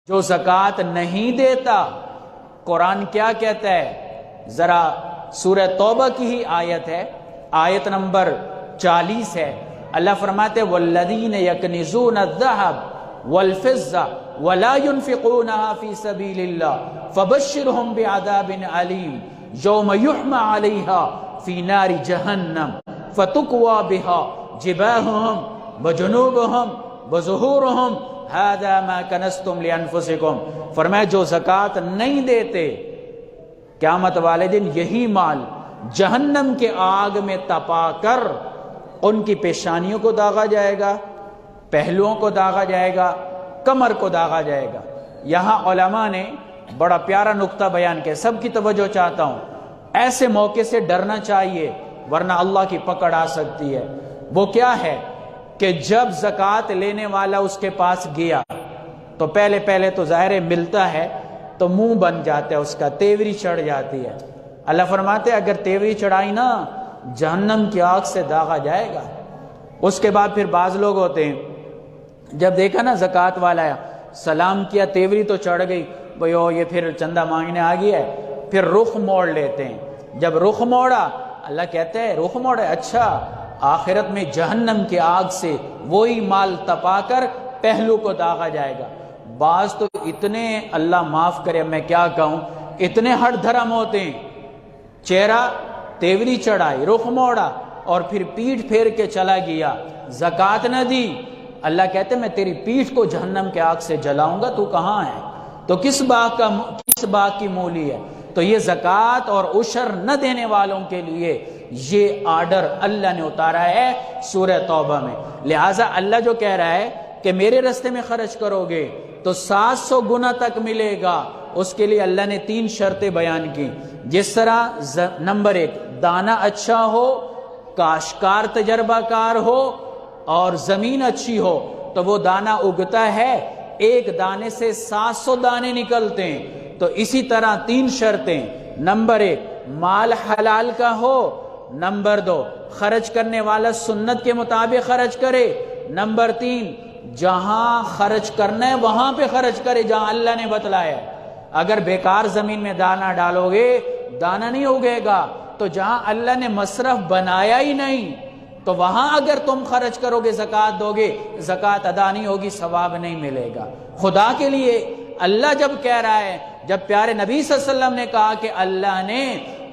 جو زکوٰۃ نہیں دیتا، قرآن کیا کہتا ہے؟ ذرا سورہ توبہ کی ہی آیت ہے، آیت نمبر 40 ہے۔ اللہ فرماتے والذین یکنزون الذهب والفضة ولا ينفقونها في سبيل الله فبشرهم بعذاب علیم یوم یحمى علیها فی نار جہنم فتکوى بها جباہهم وجنوبهم وظہورهم هذا ما کنزتم لانفسکم۔ فرمایا جو زکوٰۃ نہیں دیتے، قیامت والے دن یہی مال جہنم کے آگ میں تپا کر ان کی پیشانیوں کو داغا جائے گا، پہلوؤں کو داغا جائے گا، کمر کو داغا جائے گا۔ یہاں علماء نے بڑا پیارا نقطہ بیان کیا، سب کی توجہ چاہتا ہوں۔ ایسے موقع سے ڈرنا چاہیے ورنہ اللہ کی پکڑ آ سکتی ہے۔ وہ کیا ہے کہ جب زکوٰۃ لینے والا اس کے پاس گیا تو پہلے تو ظاہر ملتا ہے تو منہ بن جاتا ہے، اس کا تیوری چڑھ جاتی ہے۔ اللہ فرماتے اگر تیوری چڑھائی نا جہنم کی آگ سے داغا جائے گا۔ اس کے بعد پھر بعض لوگ ہوتے ہیں جب دیکھا نا زکوٰۃ والا ہے، سلام کیا، تیوری تو چڑھ گئی، بھئی یہ پھر چندہ مانگنے آ گیا ہے، پھر رخ موڑ لیتے ہیں۔ جب رخ موڑا، اللہ کہتے ہیں رخ موڑے، اچھا آخرت میں جہنم کی آگ سے وہی مال تپا کر پہلو کو داغا جائے گا۔ بعض تو اتنے، اللہ معاف کرے میں کیا کہوں، اتنے ہٹ دھرم ہوتے ہیں، چہرہ تیوری چڑھائی، رخ موڑا اور پھر پیٹھ پھیر کے چلا گیا، زکوٰۃ نہ دی۔ اللہ کہتے میں تیری پیٹھ کو جہنم کے آگ سے جلاؤں گا، تو کہاں ہے؟ تو کس باغ کی مولی ہے؟ تو یہ زکوٰۃ اور عشر نہ دینے والوں کے لیے یہ آرڈر اللہ نے اتارا ہے سورہ توبہ میں۔ لہٰذا اللہ جو کہہ رہا ہے کہ میرے راستے میں خرچ کرو گے تو 700 گنا تک ملے گا، اس کے لیے اللہ نے 3 شرطیں بیان کی۔ جس طرح نمبر 1 دانہ اچھا ہو، کاشتکار تجربہ کار ہو اور زمین اچھی ہو تو وہ دانہ اگتا ہے، ایک دانے سے 700 دانے نکلتے ہیں۔ تو اسی طرح 3 شرطیں، نمبر 1 مال حلال کا ہو، نمبر 2 خرچ کرنے والا سنت کے مطابق خرچ کرے، نمبر 3 جہاں خرچ کرنا ہے وہاں پہ خرچ کرے جہاں اللہ نے بتلایا ہے۔ اگر بیکار زمین میں دانہ ڈالو گے دانہ نہیں اگے گا، تو جہاں اللہ نے مصرف بنایا ہی نہیں تو وہاں اگر تم خرچ کرو گے، زکوٰۃ دو گے، زکوٰۃ ادا نہیں ہوگی، ثواب نہیں ملے گا۔ خدا کے لیے اللہ جب کہہ رہا ہے، جب پیارے نبی صلی اللہ علیہ وسلم نے کہا کہ اللہ نے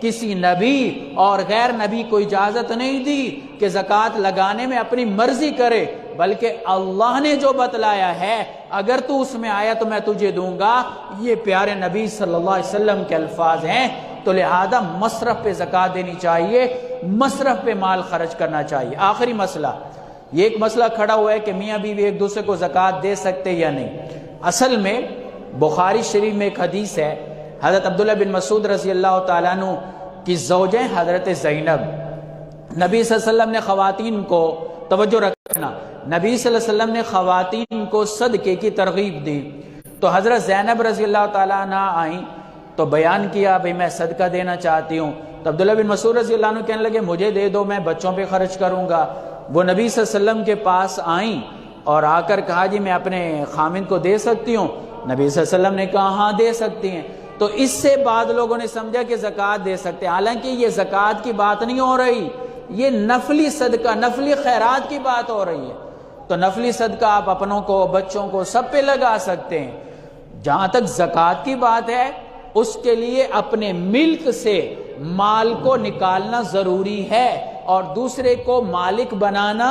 کسی نبی اور غیر نبی کو اجازت نہیں دی کہ زکوٰۃ لگانے میں اپنی مرضی کرے، بلکہ اللہ نے جو بتلایا ہے اگر تو اس میں آیا تو میں تجھے دوں گا، یہ پیارے نبی صلی اللہ علیہ وسلم کے الفاظ ہیں۔ تو لہذا مصرف پہ زکوٰۃ دینی چاہیے، مصرف پہ مال خرچ کرنا چاہیے۔ آخری مسئلہ، یہ ایک مسئلہ کھڑا ہوا ہے کہ میاں بیوی ایک دوسرے کو زکوٰۃ دے سکتے یا نہیں۔ اصل میں بخاری شریف میں ایک حدیث ہے، حضرت عبداللہ بن مسعود رضی اللہ تعالیٰ عنہ کی زوجیں حضرت زینب، نبی صلی اللہ علیہ وسلم نے خواتین کو، توجہ رکھنا، نبی صلی اللہ علیہ وسلم نے خواتین کو صدقے کی ترغیب دی، تو حضرت زینب رضی اللہ تعالیٰ عنہ آئیں تو بیان کیا بھئی میں صدقہ دینا چاہتی ہوں، تو عبداللہ بن مسعود رضی اللہ عنہ کہنے لگے مجھے دے دو، میں بچوں پہ خرچ کروں گا۔ وہ نبی صلی اللہ علیہ وسلم کے پاس آئیں اور آ کر کہا جی میں اپنے خامند کو دے سکتی ہوں؟ نبی صلی اللہ علیہ وسلم نے کہا ہاں دے سکتی ہیں۔ تو اس سے بعد لوگوں نے سمجھا کہ زکوٰۃ دے سکتے ہیں، حالانکہ یہ زکوٰۃ کی بات نہیں ہو رہی، یہ نفلی صدقہ، نفلی خیرات کی بات ہو رہی ہے۔ تو نفلی صدقہ آپ اپنوں کو، بچوں کو، سب پہ لگا سکتے ہیں۔ جہاں تک زکوٰۃ کی بات ہے، اس کے لیے اپنے ملک سے مال کو نکالنا ضروری ہے اور دوسرے کو مالک بنانا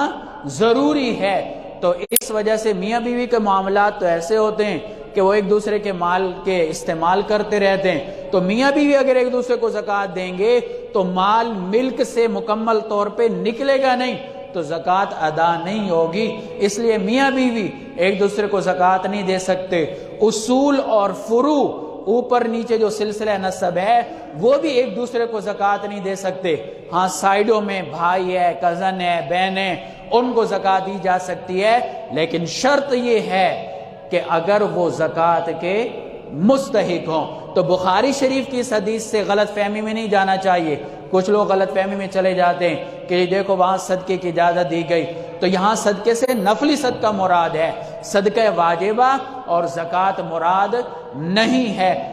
ضروری ہے۔ تو اس وجہ سے میاں بیوی کے معاملات تو ایسے ہوتے ہیں کہ وہ ایک دوسرے کے مال کے استعمال کرتے رہتے ہیں، تو میاں بیوی اگر ایک دوسرے کو زکوٰۃ دیں گے تو مال ملک سے مکمل طور پہ نکلے گا نہیں، تو زکوٰۃ ادا نہیں ہوگی۔ اس لیے میاں بیوی ایک دوسرے کو زکوٰۃ نہیں دے سکتے۔ اصول اور فروع، اوپر نیچے جو سلسلہ نسب ہے، وہ بھی ایک دوسرے کو زکوٰۃ نہیں دے سکتے۔ ہاں سائیڈوں میں بھائی ہے، کزن ہے، بہن ہے، ان کو زکوٰۃ دی جا سکتی ہے، لیکن شرط یہ ہے کہ اگر وہ زکوٰۃ کے مستحق ہوں۔ تو بخاری شریف کی اس حدیث سے غلط فہمی میں نہیں جانا چاہیے۔ کچھ لوگ غلط فہمی میں چلے جاتے ہیں کہ دیکھو وہاں صدقے کی اجازت دی گئی، تو یہاں صدقے سے نفلی صدقہ مراد ہے، صدقہ واجبہ اور زکوٰۃ مراد نہیں ہے۔